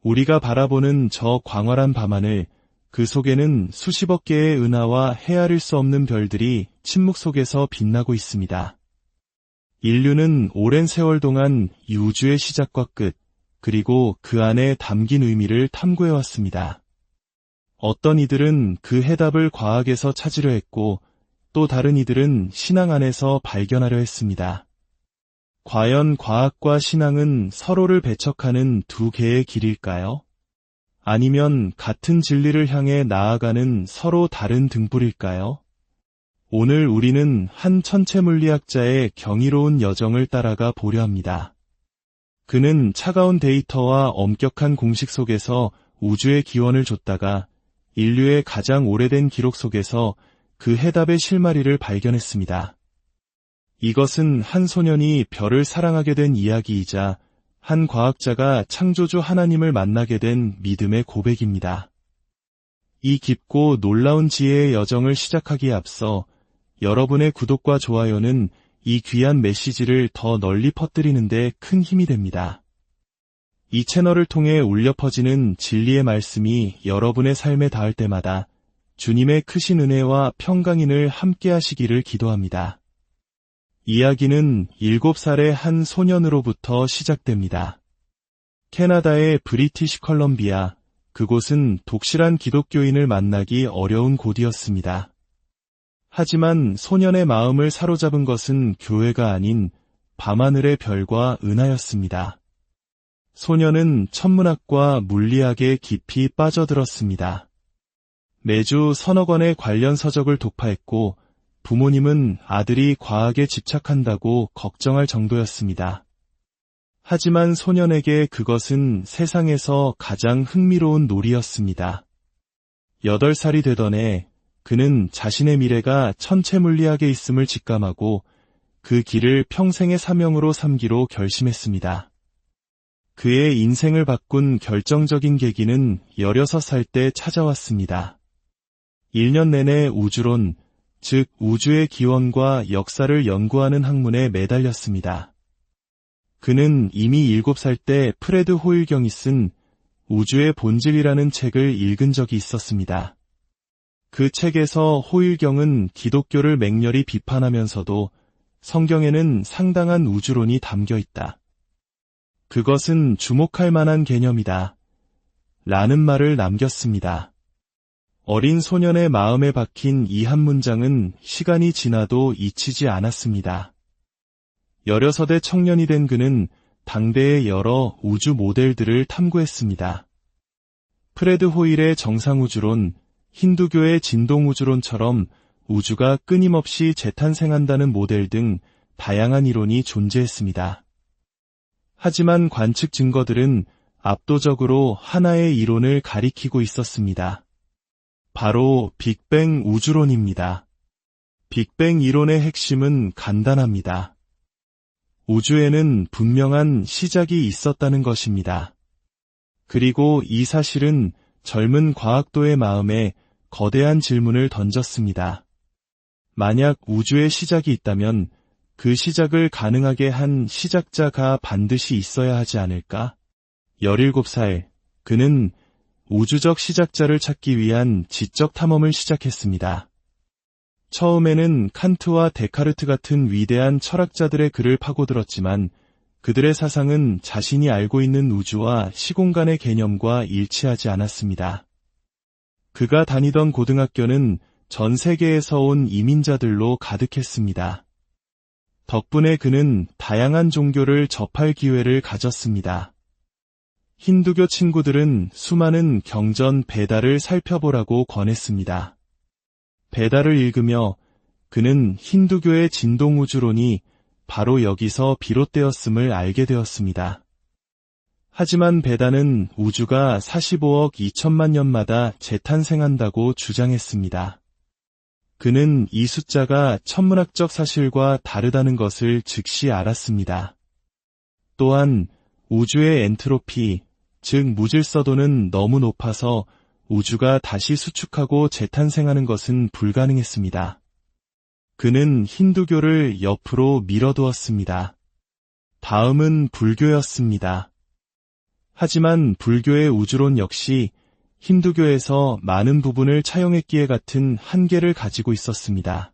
우리가 바라보는 저 광활한 밤하늘, 그 속에는 수십억 개의 은하와 헤아릴 수 없는 별들이 침묵 속에서 빛나고 있습니다. 인류는 오랜 세월 동안 이 우주의 시작과 끝, 그리고 그 안에 담긴 의미를 탐구해왔습니다. 어떤 이들은 그 해답을 과학에서 찾으려 했고, 또 다른 이들은 신앙 안에서 발견하려 했습니다. 과연 과학과 신앙은 서로를 배척하는 두 개의 길일까요? 아니면 같은 진리를 향해 나아가는 서로 다른 등불일까요? 오늘 우리는 한 천체물리학자의 경이로운 여정을 따라가 보려 합니다. 그는 차가운 데이터와 엄격한 공식 속에서 우주의 기원을 줬다가 인류의 가장 오래된 기록 속에서 그 해답의 실마리를 발견했습니다. 이것은 한 소년이 별을 사랑하게 된 이야기이자 한 과학자가 창조주 하나님을 만나게 된 믿음의 고백입니다. 이 깊고 놀라운 지혜의 여정을 시작하기에 앞서 여러분의 구독과 좋아요는 이 귀한 메시지를 더 널리 퍼뜨리는 데 큰 힘이 됩니다. 이 채널을 통해 울려 퍼지는 진리의 말씀이 여러분의 삶에 닿을 때마다 주님의 크신 은혜와 평강인을 함께 하시기를 기도합니다. 이야기는 7살의 한 소년으로부터 시작됩니다. 캐나다의 브리티시 컬럼비아, 그곳은 독실한 기독교인을 만나기 어려운 곳이었습니다. 하지만 소년의 마음을 사로잡은 것은 교회가 아닌 밤하늘의 별과 은하였습니다. 소년은 천문학과 물리학에 깊이 빠져들었습니다. 매주 서너 권의 관련 서적을 독파했고 부모님은 아들이 과학에 집착한다고 걱정할 정도였습니다. 하지만 소년에게 그것은 세상에서 가장 흥미로운 놀이였습니다. 8살이 되던 해 그는 자신의 미래가 천체물리학에 있음을 직감하고 그 길을 평생의 사명으로 삼기로 결심했습니다. 그의 인생을 바꾼 결정적인 계기는 16살 때 찾아왔습니다. 1년 내내 우주론, 즉 우주의 기원과 역사를 연구하는 학문에 매달렸습니다. 그는 이미 7살 때 프레드 호일경이 쓴 우주의 본질이라는 책을 읽은 적이 있었습니다. 그 책에서 호일경은 기독교를 맹렬히 비판하면서도 성경에는 상당한 우주론이 담겨 있다. 그것은 주목할 만한 개념이다. 라는 말을 남겼습니다. 어린 소년의 마음에 박힌 이 한 문장은 시간이 지나도 잊히지 않았습니다. 16의 청년이 된 그는 당대의 여러 우주 모델들을 탐구했습니다. 프레드 호일의 정상우주론, 힌두교의 진동우주론처럼 우주가 끊임없이 재탄생한다는 모델 등 다양한 이론이 존재했습니다. 하지만 관측 증거들은 압도적으로 하나의 이론을 가리키고 있었습니다. 바로 빅뱅 우주론입니다. 빅뱅 이론의 핵심은 간단합니다. 우주에는 분명한 시작이 있었다는 것입니다. 그리고 이 사실은 젊은 과학도의 마음에 거대한 질문을 던졌습니다. 만약 우주의 시작이 있다면 그 시작을 가능하게 한 시작자가 반드시 있어야 하지 않을까? 17살, 그는 우주적 시작자를 찾기 위한 지적 탐험을 시작했습니다. 처음에는 칸트와 데카르트 같은 위대한 철학자들의 글을 파고들었지만 그들의 사상은 자신이 알고 있는 우주와 시공간의 개념과 일치하지 않았습니다. 그가 다니던 고등학교는 전 세계에서 온 이민자들로 가득했습니다. 덕분에 그는 다양한 종교를 접할 기회를 가졌습니다. 힌두교 친구들은 수많은 경전 베다를 살펴보라고 권했습니다. 베다를 읽으며 그는 힌두교의 진동우주론이 바로 여기서 비롯되었음을 알게 되었습니다. 하지만 베다는 우주가 45억 2천만 년마다 재탄생한다고 주장했습니다. 그는 이 숫자가 천문학적 사실과 다르다는 것을 즉시 알았습니다. 또한 우주의 엔트로피, 즉 무질서도는 너무 높아서 우주가 다시 수축하고 재탄생하는 것은 불가능했습니다. 그는 힌두교를 옆으로 밀어두었습니다. 다음은 불교였습니다. 하지만 불교의 우주론 역시 힌두교에서 많은 부분을 차용했기에 같은 한계를 가지고 있었습니다.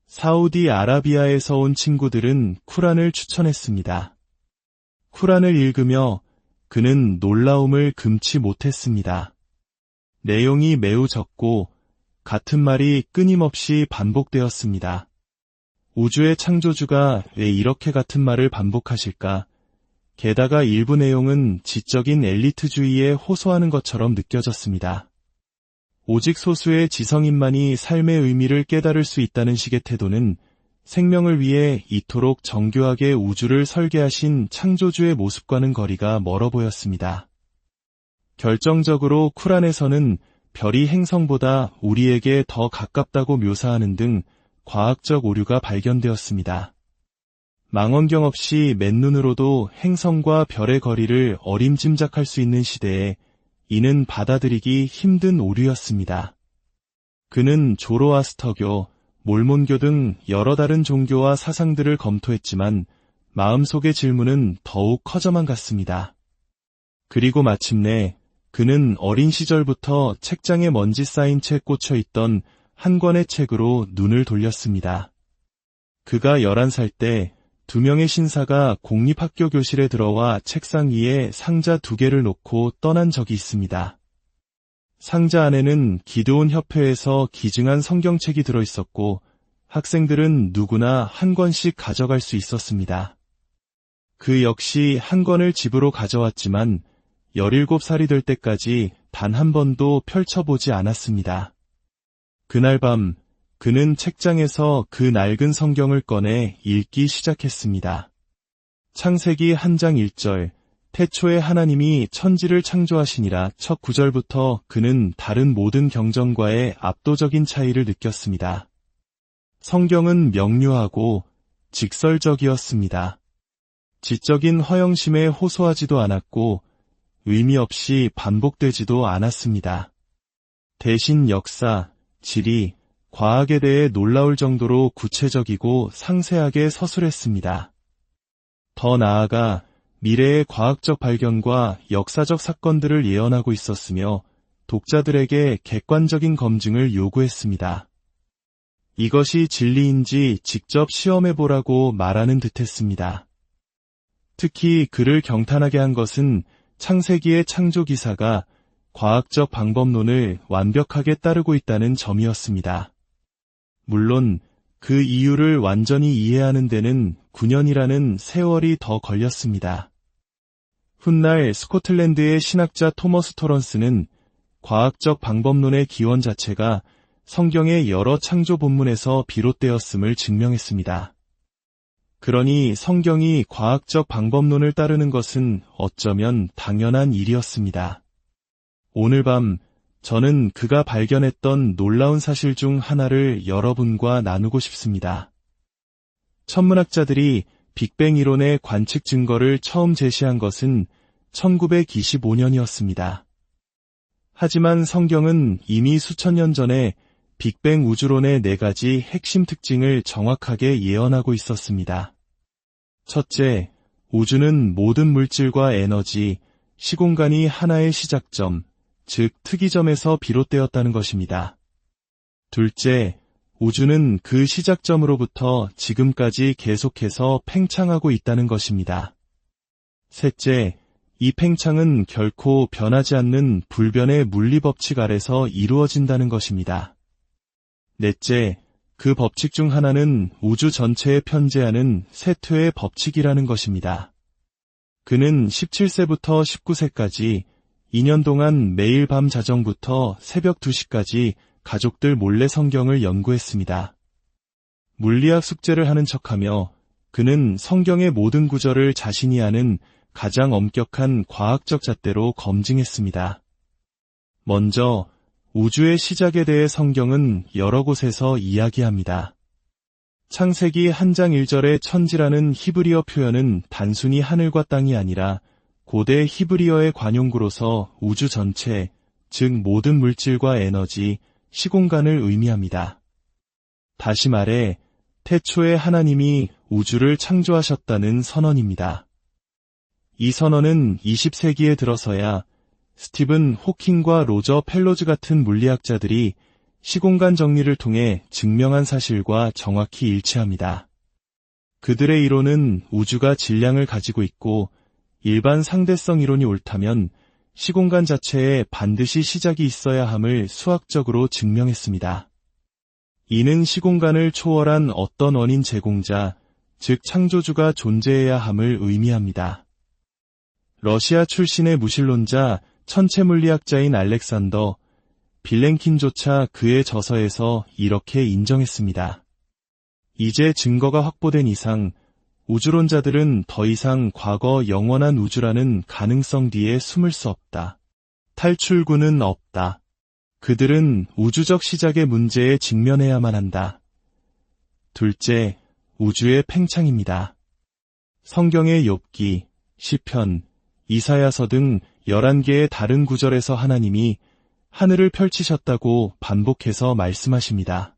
사우디아라비아에서 온 친구들은 쿠란을 추천했습니다. 쿠란을 읽으며 그는 놀라움을 금치 못했습니다. 내용이 매우 적고 같은 말이 끊임없이 반복되었습니다. 우주의 창조주가 왜 이렇게 같은 말을 반복하실까? 게다가 일부 내용은 지적인 엘리트주의에 호소하는 것처럼 느껴졌습니다. 오직 소수의 지성인만이 삶의 의미를 깨달을 수 있다는 식의 태도는 생명을 위해 이토록 정교하게 우주를 설계하신 창조주의 모습과는 거리가 멀어 보였습니다. 결정적으로 쿠란에서는 별이 행성보다 우리에게 더 가깝다고 묘사하는 등 과학적 오류가 발견되었습니다. 망원경 없이 맨눈으로도 행성과 별의 거리를 어림짐작할 수 있는 시대에 이는 받아들이기 힘든 오류였습니다. 그는 조로아스터교, 몰몬교 등 여러 다른 종교와 사상들을 검토했지만 마음속의 질문은 더욱 커져만 갔습니다. 그리고 마침내 그는 어린 시절부터 책장에 먼지 쌓인 채 꽂혀 있던 한 권의 책으로 눈을 돌렸습니다. 그가 11살 때 2명의 신사가 공립학교 교실에 들어와 책상 위에 상자 2개를 놓고 떠난 적이 있습니다. 상자 안에는 기드온 협회에서 기증한 성경책이 들어있었고 학생들은 누구나 한 권씩 가져갈 수 있었습니다. 그 역시 한 권을 집으로 가져왔지만 17살이 될 때까지 단 한 번도 펼쳐보지 않았습니다. 그날 밤 그는 책장에서 그 낡은 성경을 꺼내 읽기 시작했습니다. 창세기 1장 1절, 태초에 하나님이 천지를 창조하시니라 첫 구절부터 그는 다른 모든 경전과의 압도적인 차이를 느꼈습니다. 성경은 명료하고 직설적이었습니다. 지적인 허영심에 호소하지도 않았고 의미 없이 반복되지도 않았습니다. 대신 역사, 지리, 과학에 대해 놀라울 정도로 구체적이고 상세하게 서술했습니다. 더 나아가 미래의 과학적 발견과 역사적 사건들을 예언하고 있었으며 독자들에게 객관적인 검증을 요구했습니다. 이것이 진리인지 직접 시험해보라고 말하는 듯했습니다. 특히 그를 경탄하게 한 것은 창세기의 창조 기사가 과학적 방법론을 완벽하게 따르고 있다는 점이었습니다. 물론 그 이유를 완전히 이해하는 데는 9년이라는 세월이 더 걸렸습니다. 훗날 스코틀랜드의 신학자 토머스 토런스는 과학적 방법론의 기원 자체가 성경의 여러 창조 본문에서 비롯되었음을 증명했습니다. 그러니 성경이 과학적 방법론을 따르는 것은 어쩌면 당연한 일이었습니다. 오늘 밤 저는 그가 발견했던 놀라운 사실 중 하나를 여러분과 나누고 싶습니다. 천문학자들이 빅뱅 이론의 관측 증거를 처음 제시한 것은 1925년이었습니다. 하지만 성경은 이미 수천 년 전에 빅뱅 우주론의 4가지 핵심 특징을 정확하게 예언하고 있었습니다. 첫째, 우주는 모든 물질과 에너지, 시공간이 하나의 시작점, 즉 특이점에서 비롯되었다는 것입니다. 둘째, 우주는 그 시작점으로부터 지금까지 계속해서 팽창하고 있다는 것입니다. 셋째, 이 팽창은 결코 변하지 않는 불변의 물리법칙 아래서 이루어진다는 것입니다. 넷째, 그 법칙 중 하나는 우주 전체에 편재하는 세퇴의 법칙이라는 것입니다. 그는 17세부터 19세까지 2년 동안 매일 밤 자정부터 새벽 2시까지 가족들 몰래 성경을 연구했습니다. 물리학 숙제를 하는 척하며 그는 성경의 모든 구절을 자신이 아는 가장 엄격한 과학적 잣대로 검증했습니다. 먼저 우주의 시작에 대해 성경은 여러 곳에서 이야기합니다. 창세기 1장 1절의 천지라는 히브리어 표현은 단순히 하늘과 땅이 아니라 고대 히브리어의 관용구로서 우주 전체, 즉 모든 물질과 에너지, 시공간을 의미합니다. 다시 말해 태초에 하나님이 우주를 창조하셨다는 선언입니다. 이 선언은 20세기에 들어서야 스티븐 호킹과 로저 펠로즈 같은 물리학자들이 시공간 정리를 통해 증명한 사실과 정확히 일치합니다. 그들의 이론은 우주가 질량을 가지고 있고 일반 상대성 이론이 옳다면 시공간 자체에 반드시 시작이 있어야 함을 수학적으로 증명했습니다. 이는 시공간을 초월한 어떤 원인 제공자, 즉 창조주가 존재해야 함을 의미합니다. 러시아 출신의 무신론자 천체물리학자인 알렉산더 빌랭킨조차 그의 저서에서 이렇게 인정했습니다. 이제 증거가 확보된 이상 우주론자들은 더 이상 과거 영원한 우주라는 가능성 뒤에 숨을 수 없다. 탈출구는 없다. 그들은 우주적 시작의 문제에 직면해야만 한다. 둘째, 우주의 팽창입니다. 성경의 욥기, 시편, 이사야서 등 11개의 다른 구절에서 하나님이 하늘을 펼치셨다고 반복해서 말씀하십니다.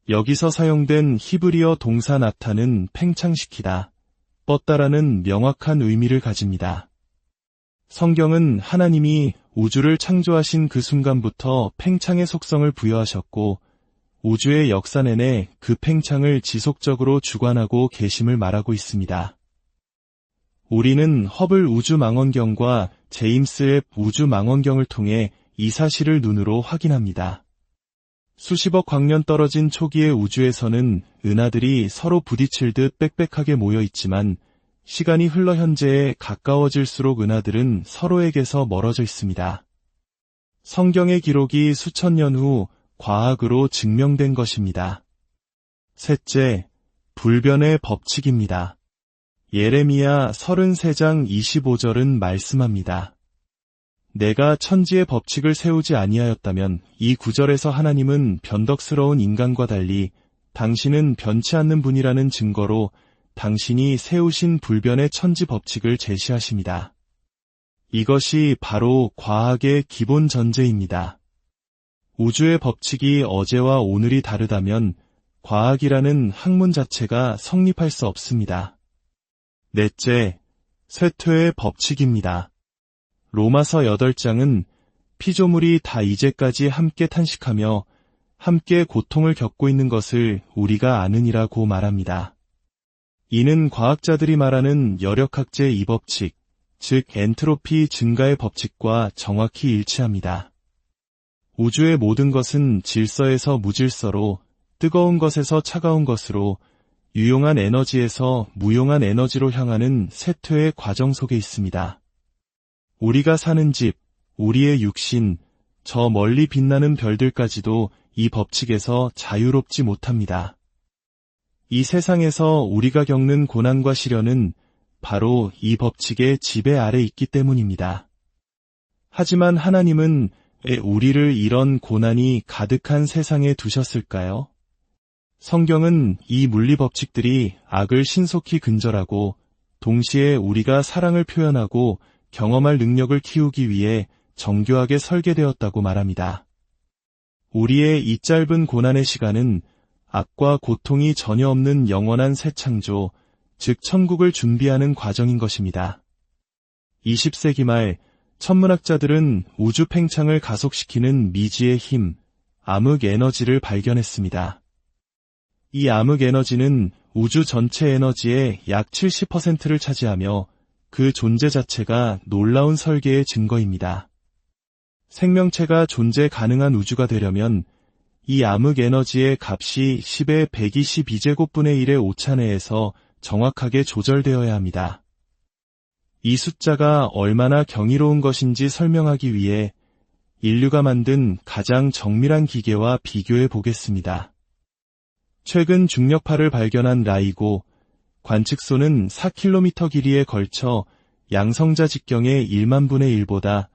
여기서 사용된 히브리어 동사 나타는 팽창시키다, 뻗다라는 명확한 의미를 가집니다. 성경은 하나님이 우주를 창조하신 그 순간부터 팽창의 속성을 부여하셨고 우주의 역사 내내 그 팽창을 지속적으로 주관하고 계심을 말하고 있습니다. 우리는 허블 우주망원경과 제임스 웹 우주망원경을 통해 이 사실을 눈으로 확인합니다. 수십억 광년 떨어진 초기의 우주에서는 은하들이 서로 부딪힐 듯 빽빽하게 모여 있지만 시간이 흘러 현재에 가까워질수록 은하들은 서로에게서 멀어져 있습니다. 성경의 기록이 수천 년 후 과학으로 증명된 것입니다. 셋째, 불변의 법칙입니다. 예레미야 33장 25절은 말씀합니다. 내가 천지의 법칙을 세우지 아니하였다면 이 구절에서 하나님은 변덕스러운 인간과 달리 당신은 변치 않는 분이라는 증거로 당신이 세우신 불변의 천지 법칙을 제시하십니다. 이것이 바로 과학의 기본 전제입니다. 우주의 법칙이 어제와 오늘이 다르다면 과학이라는 학문 자체가 성립할 수 없습니다. 넷째, 쇠퇴의 법칙입니다. 로마서 8장은 피조물이 다 이제까지 함께 탄식하며 함께 고통을 겪고 있는 것을 우리가 아느니라고 말합니다. 이는 과학자들이 말하는 열역학제 이 법칙, 즉 엔트로피 증가의 법칙과 정확히 일치합니다. 우주의 모든 것은 질서에서 무질서로, 뜨거운 것에서 차가운 것으로, 유용한 에너지에서 무용한 에너지로 향하는 쇠퇴의 과정 속에 있습니다. 우리가 사는 집, 우리의 육신, 저 멀리 빛나는 별들까지도 이 법칙에서 자유롭지 못합니다. 이 세상에서 우리가 겪는 고난과 시련은 바로 이 법칙의 지배 아래 있기 때문입니다. 하지만 하나님은 왜 우리를 이런 고난이 가득한 세상에 두셨을까요? 성경은 이 물리 법칙들이 악을 신속히 근절하고 동시에 우리가 사랑을 표현하고 경험할 능력을 키우기 위해 정교하게 설계되었다고 말합니다. 우리의 이 짧은 고난의 시간은 악과 고통이 전혀 없는 영원한 새 창조, 즉 천국을 준비하는 과정인 것입니다. 20세기 말 천문학자들은 우주 팽창을 가속시키는 미지의 힘, 암흑 에너지를 발견했습니다. 이 암흑 에너지는 우주 전체 에너지의 약 70%를 차지하며 그 존재 자체가 놀라운 설계의 증거입니다. 생명체가 존재 가능한 우주가 되려면 이 암흑 에너지의 값이 10의 122제곱분의 1의 오차 내에서 정확하게 조절되어야 합니다. 이 숫자가 얼마나 경이로운 것인지 설명하기 위해 인류가 만든 가장 정밀한 기계와 비교해 보겠습니다. 최근 중력파를 발견한 라이고 관측소는 4km 길이에 걸쳐 양성자 직경의 1만 분의 1보다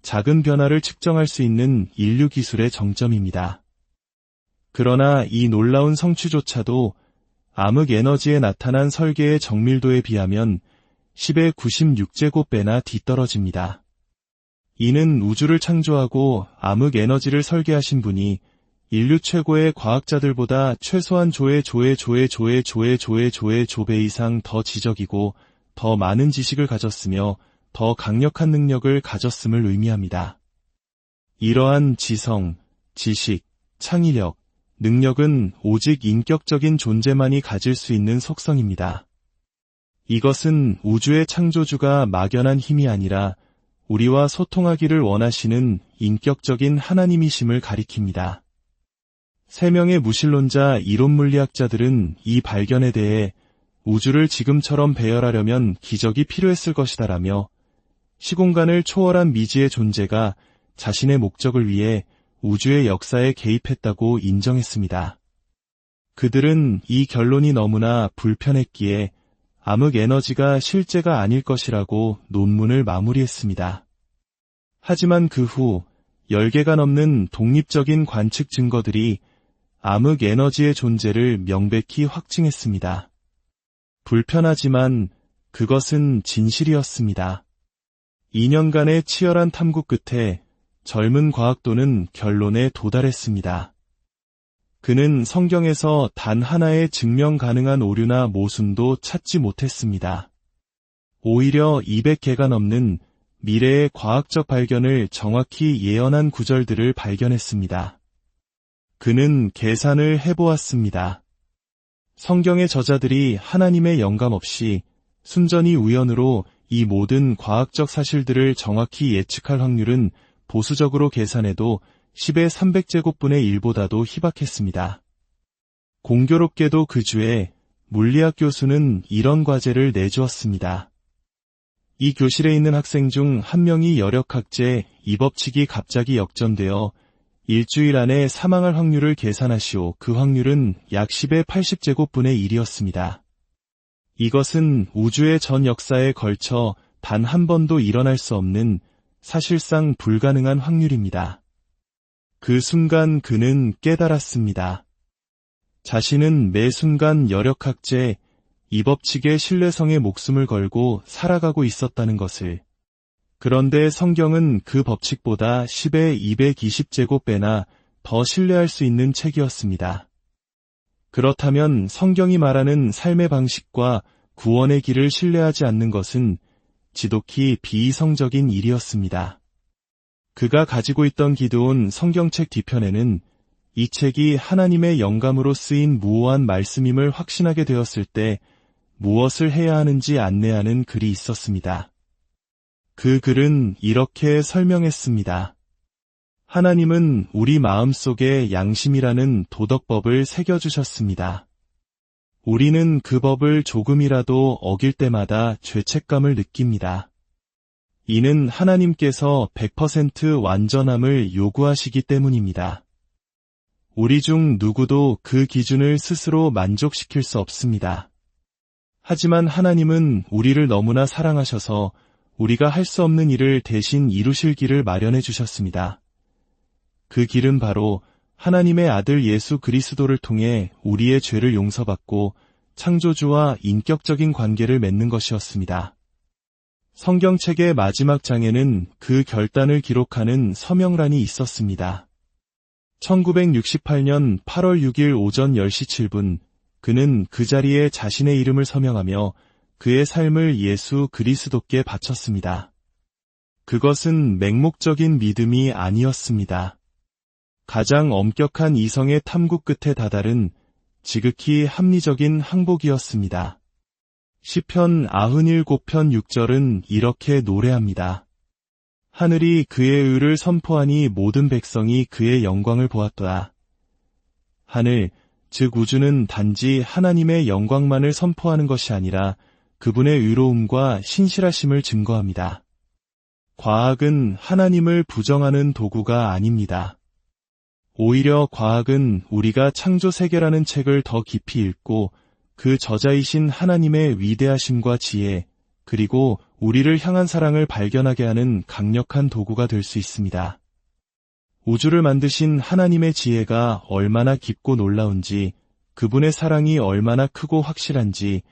작은 변화를 측정할 수 있는 인류 기술의 정점입니다. 그러나 이 놀라운 성취조차도 암흑 에너지에 나타난 설계의 정밀도에 비하면 10의 96제곱배나 뒤떨어집니다. 이는 우주를 창조하고 암흑 에너지를 설계하신 분이 인류 최고의 과학자들보다 최소한 조배 이상 더 지적이고 더 많은 지식을 가졌으며 더 강력한 능력을 가졌음을 의미합니다. 이러한 지성, 지식, 창의력, 능력은 오직 인격적인 존재만이 가질 수 있는 속성입니다. 이것은 우주의 창조주가 막연한 힘이 아니라 우리와 소통하기를 원하시는 인격적인 하나님이심을 가리킵니다. 세 명의 무신론자 이론물리학자들은 이 발견에 대해 우주를 지금처럼 배열하려면 기적이 필요했을 것이다라며 시공간을 초월한 미지의 존재가 자신의 목적을 위해 우주의 역사에 개입했다고 인정했습니다. 그들은 이 결론이 너무나 불편했기에 암흑 에너지가 실제가 아닐 것이라고 논문을 마무리했습니다. 하지만 그 후 10개가 넘는 독립적인 관측 증거들이 암흑 에너지의 존재를 명백히 확증했습니다. 불편하지만 그것은 진실이었습니다. 2년간의 치열한 탐구 끝에 젊은 과학도는 결론에 도달했습니다. 그는 성경에서 단 하나의 증명 가능한 오류나 모순도 찾지 못했습니다. 오히려 200개가 넘는 미래의 과학적 발견을 정확히 예언한 구절들을 발견했습니다. 그는 계산을 해보았습니다. 성경의 저자들이 하나님의 영감 없이 순전히 우연으로 이 모든 과학적 사실들을 정확히 예측할 확률은 보수적으로 계산해도 10의 300제곱분의 1보다도 희박했습니다. 공교롭게도 그 주에 물리학 교수는 이런 과제를 내주었습니다. 이 교실에 있는 학생 중 한 명이 여력학제 이 법칙이 갑자기 역전되어 일주일 안에 사망할 확률을 계산하시오. 그 확률은 약 10의 80제곱분의 1이었습니다. 이것은 우주의 전 역사에 걸쳐 단 한 번도 일어날 수 없는 사실상 불가능한 확률입니다. 그 순간 그는 깨달았습니다. 자신은 매 순간 여력학제 이 법칙의 신뢰성에 목숨을 걸고 살아가고 있었다는 것을. 그런데 성경은 그 법칙보다 10의 220제곱배나 더 신뢰할 수 있는 책이었습니다. 그렇다면 성경이 말하는 삶의 방식과 구원의 길을 신뢰하지 않는 것은 지독히 비이성적인 일이었습니다. 그가 가지고 있던 기드온 성경책 뒤편에는 이 책이 하나님의 영감으로 쓰인 무오한 말씀임을 확신하게 되었을 때 무엇을 해야 하는지 안내하는 글이 있었습니다. 그 글은 이렇게 설명했습니다. 하나님은 우리 마음속에 양심이라는 도덕법을 새겨주셨습니다. 우리는 그 법을 조금이라도 어길 때마다 죄책감을 느낍니다. 이는 하나님께서 100% 완전함을 요구하시기 때문입니다. 우리 중 누구도 그 기준을 스스로 만족시킬 수 없습니다. 하지만 하나님은 우리를 너무나 사랑하셔서 우리가 할 수 없는 일을 대신 이루실 길을 마련해 주셨습니다. 그 길은 바로 하나님의 아들 예수 그리스도를 통해 우리의 죄를 용서받고 창조주와 인격적인 관계를 맺는 것이었습니다. 성경책의 마지막 장에는 그 결단을 기록하는 서명란이 있었습니다. 1968년 8월 6일 오전 10시 7분 그는 그 자리에 자신의 이름을 서명하며 그의 삶을 예수 그리스도께 바쳤습니다. 그것은 맹목적인 믿음이 아니었습니다. 가장 엄격한 이성의 탐구 끝에 다다른 지극히 합리적인 항복이었습니다. 시편 97편 6절은 이렇게 노래합니다. 하늘이 그의 의를 선포하니 모든 백성이 그의 영광을 보았도다. 하늘, 즉 우주는 단지 하나님의 영광만을 선포하는 것이 아니라 그분의 의로움과 신실하심을 증거합니다. 과학은 하나님을 부정하는 도구가 아닙니다. 오히려 과학은 우리가 창조세계라는 책을 더 깊이 읽고 그 저자이신 하나님의 위대하심과 지혜, 그리고 우리를 향한 사랑을 발견하게 하는 강력한 도구가 될 수 있습니다. 우주를 만드신 하나님의 지혜가 얼마나 깊고 놀라운지, 그분의 사랑이 얼마나 크고 확실한지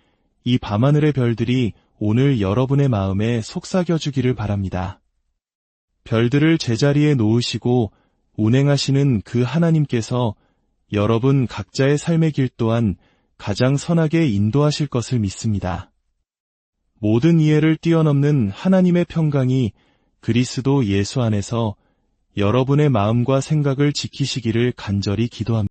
이 밤하늘의 별들이 오늘 여러분의 마음에 속삭여주기를 바랍니다. 별들을 제자리에 놓으시고 운행하시는 그 하나님께서 여러분 각자의 삶의 길 또한 가장 선하게 인도하실 것을 믿습니다. 모든 이해를 뛰어넘는 하나님의 평강이 그리스도 예수 안에서 여러분의 마음과 생각을 지키시기를 간절히 기도합니다.